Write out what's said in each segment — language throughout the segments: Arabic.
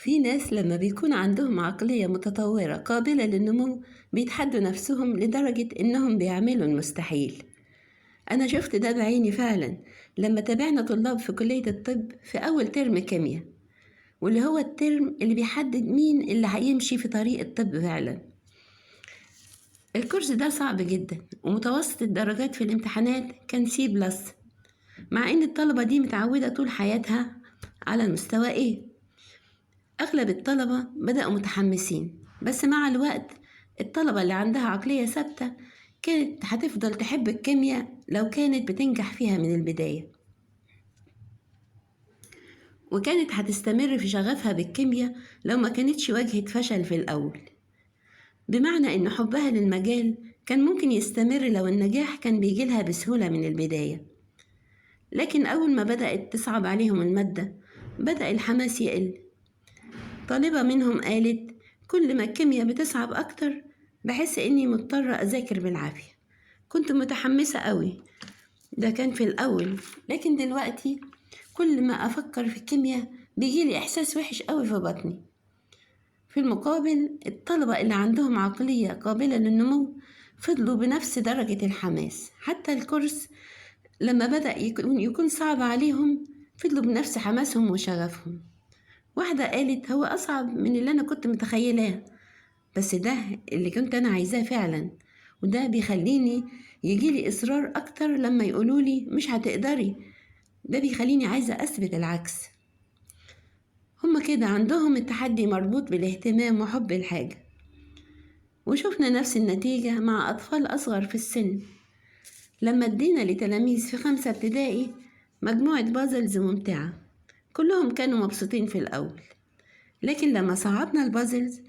في ناس لما بيكون عندهم عقلية متطورة قابلة للنمو بيتحدوا نفسهم لدرجة إنهم بيعملوا المستحيل. أنا شفت ده بعيني فعلا لما تابعنا طلاب في كلية الطب في أول ترم كيمياء، واللي هو الترم اللي بيحدد مين اللي هيمشي في طريق الطب فعلا. الكورس ده صعب جدا ومتوسط الدرجات في الامتحانات كان C+، مع إن الطلبة دي متعودة طول حياتها على المستوى A. أغلب الطلبة بدأوا متحمسين، بس مع الوقت الطلبة اللي عندها عقلية ثابتة كانت هتفضل تحب الكيمياء لو كانت بتنجح فيها من البداية، وكانت هتستمر في شغفها بالكيمياء لو ما كانتش واجهت فشل في الأول. بمعنى إن حبها للمجال كان ممكن يستمر لو النجاح كان بيجيلها بسهولة من البداية. لكن أول ما بدأت تصعب عليهم المادة بدأ الحماس يقل. طالبة منهم قالت كل ما الكيمياء بتصعب أكتر بحس إني مضطرة أذاكر بالعافية. كنت متحمسة قوي، ده كان في الأول، لكن دلوقتي كل ما أفكر في الكيمياء بيجيلي إحساس وحش قوي في بطني. في المقابل الطلبة اللي عندهم عقلية قابلة للنمو فضلوا بنفس درجة الحماس، حتى الكورس لما بدأ يكون صعب عليهم فضلوا بنفس حماسهم وشغفهم. واحدة قالت هو أصعب من اللي أنا كنت متخيلاه، بس ده اللي كنت أنا عايزاه فعلا، وده بيخليني يجيلي إصرار أكتر لما يقولولي مش هتقدري. ده بيخليني عايزة أثبت العكس. هما كده عندهم التحدي مربوط بالاهتمام وحب الحاجة. وشوفنا نفس النتيجة مع أطفال أصغر في السن لما ادينا لتلاميذ في 5 ابتدائي مجموعة بازلز ممتعة. كلهم كانوا مبسوطين في الأول، لكن لما صعبنا البازلز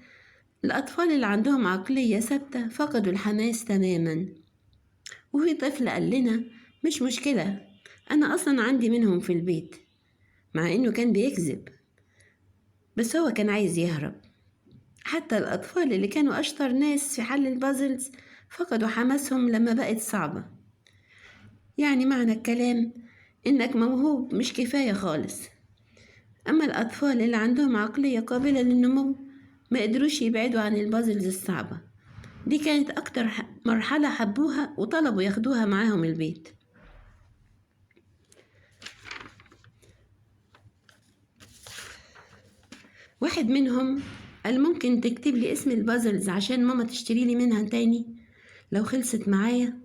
الأطفال اللي عندهم عقلية ثابتة فقدوا الحماس تماما. وفي طفل قال لنا مش مشكلة، أنا أصلا عندي منهم في البيت، مع إنه كان بيكذب، بس هو كان عايز يهرب. حتى الأطفال اللي كانوا أشطر ناس في حل البازلز فقدوا حماسهم لما بقت صعبة. يعني معنى الكلام إنك موهوب مش كفاية خالص. أما الأطفال اللي عندهم عقلية قابلة للنمو ما قدروش يبعدوا عن البازلز الصعبة. دي كانت أكتر مرحلة حبوها وطلبوا ياخدوها معاهم البيت. واحد منهم قال ممكن تكتب لي اسم البازلز عشان ماما تشتري لي منها تاني لو خلصت معايا.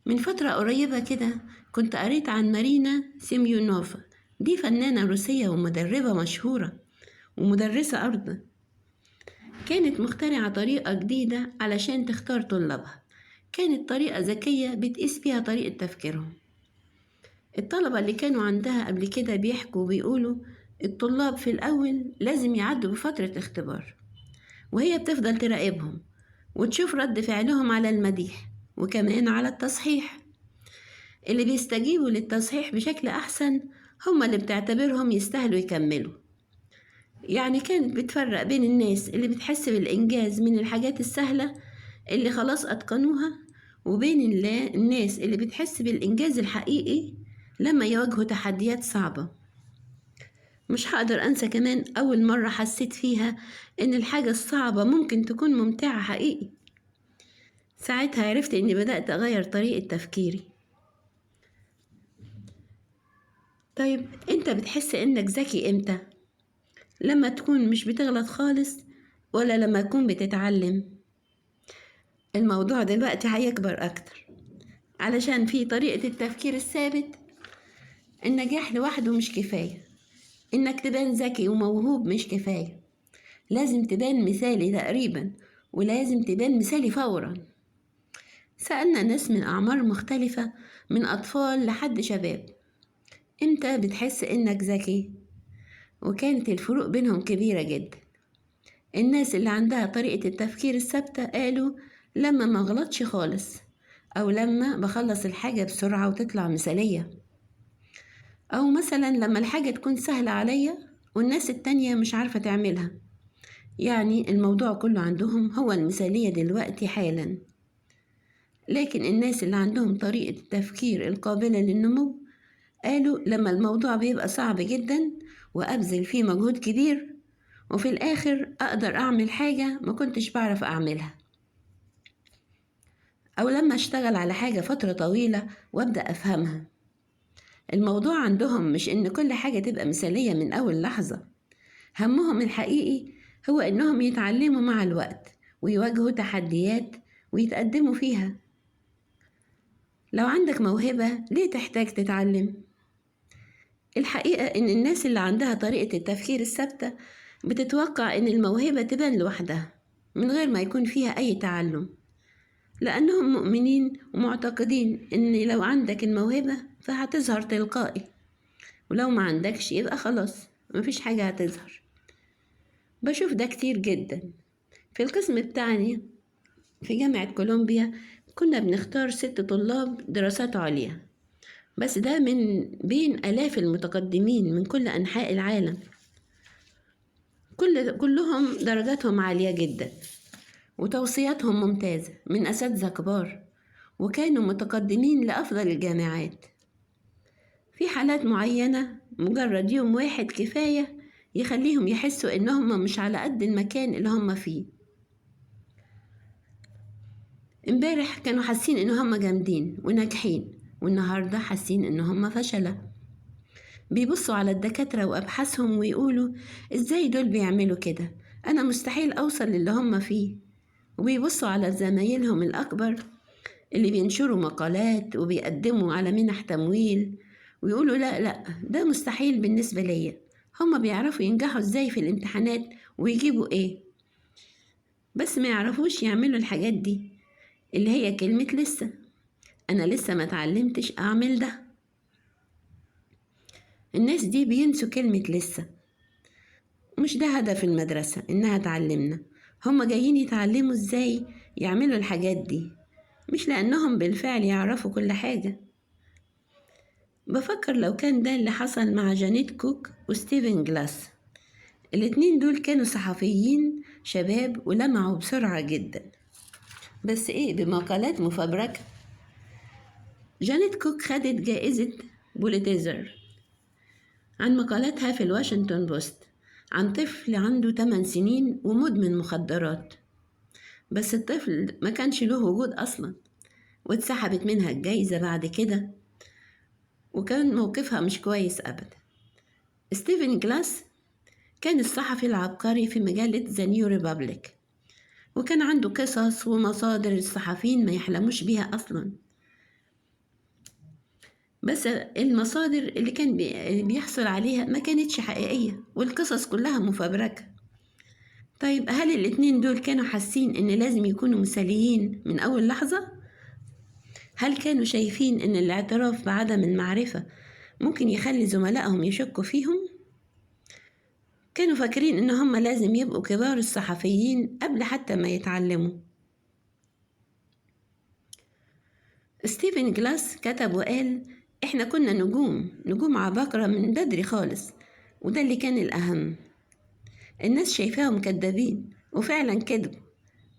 من فترة قريبة كده كنت قريت عن مارينا سيميونوفا، دي فنانة روسية ومدربة مشهورة ومدرسة أرض. كانت مخترعة طريقة جديدة علشان تختار طلابها، كانت طريقة ذكية بتقيس بيها طريقة تفكيرهم. الطلبة اللي كانوا عندها قبل كده بيحكوا وبيقولوا الطلاب في الأول لازم يعدوا بفترة اختبار، وهي بتفضل تراقبهم وتشوف رد فعلهم على المديح وكمان على التصحيح. اللي بيستجيبوا للتصحيح بشكل أحسن هم اللي بتعتبرهم يستاهلوا يكملوا. يعني كانت بتفرق بين الناس اللي بتحس بالإنجاز من الحاجات السهلة اللي خلاص أتقنوها، وبين الناس اللي بتحس بالإنجاز الحقيقي لما يواجهوا تحديات صعبة. مش هقدر أنسى كمان أول مرة حسيت فيها إن الحاجة الصعبة ممكن تكون ممتعة حقيقي. ساعتها عرفت إني بدأت أغير طريقة تفكيري. طيب أنت بتحس إنك ذكي إمتى؟ لما تكون مش بتغلط خالص ولا لما تكون بتتعلم؟ الموضوع دلوقتي هيكبر أكتر، علشان في طريقة التفكير الثابت النجاح لوحده مش كفاية. إنك تبان ذكي وموهوب مش كفاية، لازم تبان مثالي تقريبا، ولازم تبان مثالي فورا. سألنا ناس من أعمار مختلفة من أطفال لحد شباب إمتى بتحس إنك ذكي؟ وكانت الفروق بينهم كبيرة جدا. الناس اللي عندها طريقة التفكير الثابتة قالوا لما ما غلطش خالص، أو لما بخلص الحاجة بسرعة وتطلع مثالية، أو مثلا لما الحاجة تكون سهلة عليا والناس التانية مش عارفة تعملها. يعني الموضوع كله عندهم هو المثالية دلوقتي حالا. لكن الناس اللي عندهم طريقة التفكير القابلة للنمو قالوا لما الموضوع بيبقى صعب جدا وأبذل فيه مجهود كبير، وفي الآخر أقدر أعمل حاجة ما كنتش بعرف أعملها. أو لما أشتغل على حاجة فترة طويلة وأبدأ أفهمها. الموضوع عندهم مش إن كل حاجة تبقى مثالية من أول لحظة، همهم الحقيقي هو إنهم يتعلموا مع الوقت ويواجهوا تحديات ويتقدموا فيها. لو عندك موهبة ليه تحتاج تتعلم؟ الحقيقة إن الناس اللي عندها طريقة التفكير الثابتة بتتوقع إن الموهبة تبان لوحدها من غير ما يكون فيها أي تعلم، لأنهم مؤمنين ومعتقدين إن لو عندك الموهبة فهتظهر تلقائي، ولو ما عندكش يبقى خلاص مفيش حاجة هتظهر. بشوف ده كتير جدا. في القسم بتاعنا في جامعة كولومبيا كنا بنختار 6 طلاب دراسات عليا، بس ده من بين آلاف المتقدمين من كل أنحاء العالم. كلهم درجاتهم عالية جدا وتوصياتهم ممتازة من أساتذة كبار، وكانوا متقدمين لأفضل الجامعات. في حالات معينة مجرد يوم واحد كفاية يخليهم يحسوا إنهم مش على قد المكان اللي هم فيه. امبارح كانوا حاسين إن هم جامدين وناجحين، والنهاردة حاسين إن هم فشلة. بيبصوا على الدكاترة وأبحاثهم ويقولوا إزاي دول بيعملوا كده، أنا مستحيل أوصل للي هم فيه. وبيبصوا على زمايلهم الأكبر اللي بينشروا مقالات وبيقدموا على منح تمويل ويقولوا لا ده مستحيل بالنسبة ليا، هم بيعرفوا ينجحوا إزاي في الامتحانات ويجيبوا إيه، بس ما يعرفوش يعملوا الحاجات دي اللي هي كلمة لسه. أنا لسه ما تعلمتش أعمل ده. الناس دي بينسوا كلمة لسه. مش ده هدف المدرسة إنها تعلمنا، هم جايين يتعلموا إزاي يعملوا الحاجات دي، مش لأنهم بالفعل يعرفوا كل حاجة. بفكر لو كان ده اللي حصل مع جانيت كوك وستيفن جلاس. الاتنين دول كانوا صحفيين شباب ولمعوا بسرعة جدا، بس بمقالات مفبركة. جانيت كوك خدت جائزة بوليتزر عن مقالاتها في الواشنطن بوست عن طفل عنده 8 سنين ومدمن مخدرات، بس الطفل ما كانش له وجود أصلا، واتسحبت منها الجايزة بعد كده، وكان موقفها مش كويس أبدا. ستيفن جلاس كان الصحفي العبقري في مجلة ذا نيو ريبابليك، وكان عنده قصص ومصادر الصحفيين ما يحلموش بيها أصلا، بس المصادر اللي كان بيحصل عليها ما كانتش حقيقية والقصص كلها مفبركة. طيب هل الاتنين دول كانوا حاسين إن لازم يكونوا مثاليين من أول لحظة؟ هل كانوا شايفين إن الاعتراف بعدم المعرفة ممكن يخلي زملائهم يشكوا فيهم؟ كانوا فاكرين إن هم لازم يبقوا كبار الصحفيين قبل حتى ما يتعلموا. ستيفن جلاس كتب وقال إحنا كنا نجوم عباقرة من بدري خالص، وده اللي كان الأهم. الناس شايفاهم كدابين وفعلا كذبوا،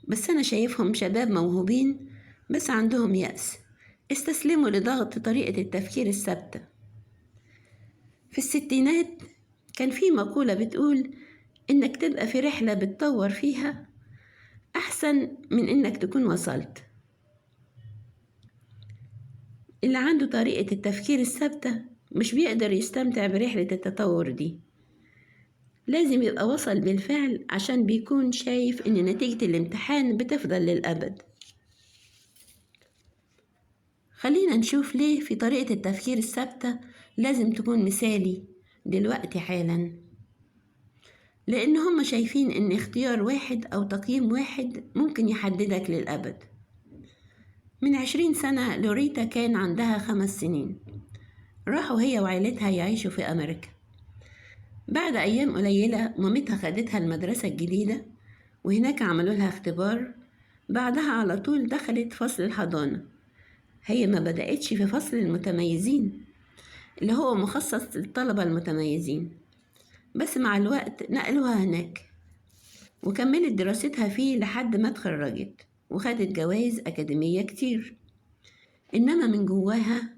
بس أنا شايفهم شباب موهوبين بس عندهم يأس، استسلموا لضغط طريقة التفكير الثابتة. في الستينات كان في مقولة بتقول إنك تبقى في رحلة بتطور فيها أحسن من إنك تكون وصلت. اللي عنده طريقة التفكير الثابتة مش بيقدر يستمتع برحلة التطور دي، لازم يبقى وصل بالفعل عشان بيكون شايف إن نتيجة الامتحان بتفضل للأبد. خلينا نشوف ليه في طريقة التفكير الثابتة لازم تكون مثالي دلوقتي حالا. لأن هم شايفين إن اختيار واحد أو تقييم واحد ممكن يحددك للأبد. من 20 سنة لوريتا كان عندها 5 سنين، راحوا هي وعيلتها يعيشوا في أمريكا. بعد أيام قليلة مامتها خدتها المدرسة الجديدة، وهناك عملوا لها اختبار. بعدها على طول دخلت فصل الحضانة. هي ما بدأتش في فصل المتميزين اللي هو مخصص للطلبة المتميزين، بس مع الوقت نقلوها هناك وكملت دراستها فيه لحد ما اتخرجت وخدت جوائز أكاديمية كتير. إنما من جواها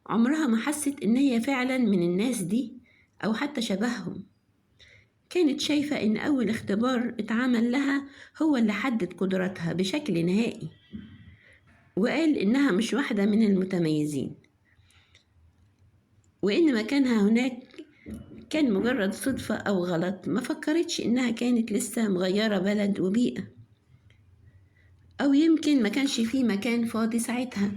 عمرها ما حست إن هي فعلا من الناس دي أو حتى شبههم. كانت شايفة إن أول اختبار اتعمل لها هو اللي حدد قدراتها بشكل نهائي، وقال إنها مش واحدة من المتميزين، وإن مكانها هناك كان مجرد صدفة أو غلط. ما فكرتش إنها كانت لسه مغيرة بلد وبيئة، أو يمكن ما كانش فيه مكان فاضي ساعتها،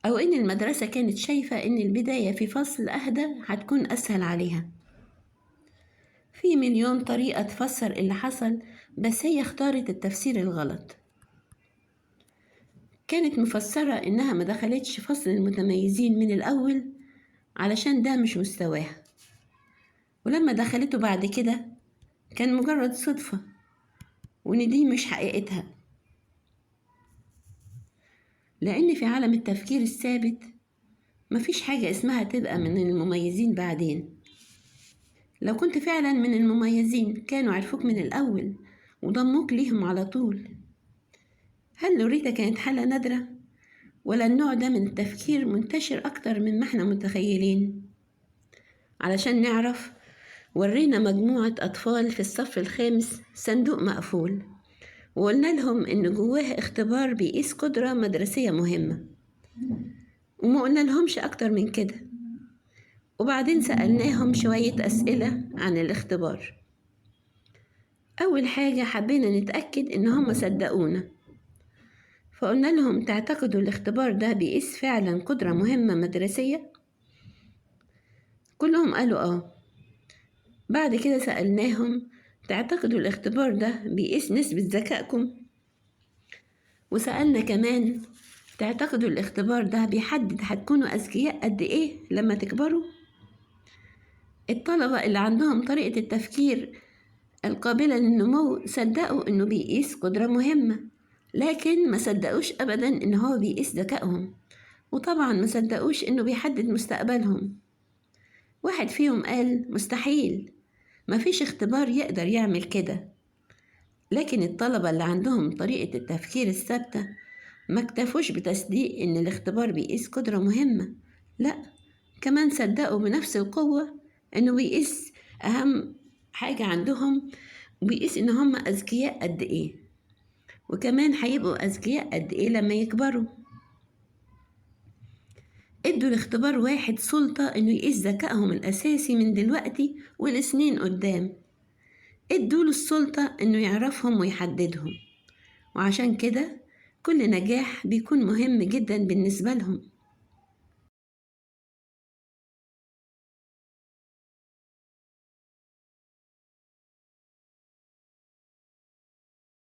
أو إن المدرسة كانت شايفة إن البداية في فصل أهدى هتكون أسهل عليها. في مليون طريقة تفسر اللي حصل، بس هي اختارت التفسير الغلط. كانت مفسرة إنها ما دخلتش فصل المتميزين من الأول علشان ده مش مستواها، ولما دخلته بعد كده كان مجرد صدفة، وإن دي مش حقيقتها. لأن في عالم التفكير الثابت مفيش حاجة اسمها تبقى من المميزين بعدين. لو كنت فعلا من المميزين كانوا عرفوك من الأول وضموك ليهم على طول. هل لوريتا كانت حالة نادرة، ولا النوع ده من التفكير منتشر أكتر من ما احنا متخيلين؟ علشان نعرف، ورينا مجموعة أطفال في الصف الخامس صندوق مقفول، وقلنا لهم إن جواه اختبار بيقيس قدرة مدرسية مهمة، وما قلنا لهمش أكتر من كده. وبعدين سألناهم شوية أسئلة عن الاختبار. أول حاجة حبينا نتأكد إن هم صدقونا، فقلنا لهم تعتقدوا الاختبار ده بيقيس فعلا قدرة مهمة مدرسية؟ كلهم قالوا آه. بعد كده سألناهم تعتقدوا الاختبار ده بيقيس نسبة ذكائكم؟ وسألنا كمان تعتقدوا الاختبار ده بيحدد هتكونوا أذكياء قد إيه لما تكبروا؟ الطلبة اللي عندهم طريقة التفكير القابلة للنمو صدقوا إنه بيقيس قدرة مهمة، لكن ما صدقوش أبدا إن هو بيقيس ذكائهم، وطبعا ما صدقوش إنه بيحدد مستقبلهم. واحد فيهم قال مستحيل، مفيش اختبار يقدر يعمل كده. لكن الطلبة اللي عندهم طريقة التفكير الثابتة ما اكتفوش بتصديق إن الاختبار بيقيس قدرة مهمة، لأ، كمان صدقوا بنفس القوة إنه بيقيس أهم حاجة عندهم، وبيقيس إن هم أذكياء قد إيه، وكمان هيبقوا أذكياء قد إيه لما يكبروا. ادوا لاختبار واحد سلطة إنه يقيس ذكائهم الأساسي من دلوقتي ولسنين قدام. ادوا له السلطة إنه يعرفهم ويحددهم، وعشان كده كل نجاح بيكون مهم جدا بالنسبة لهم.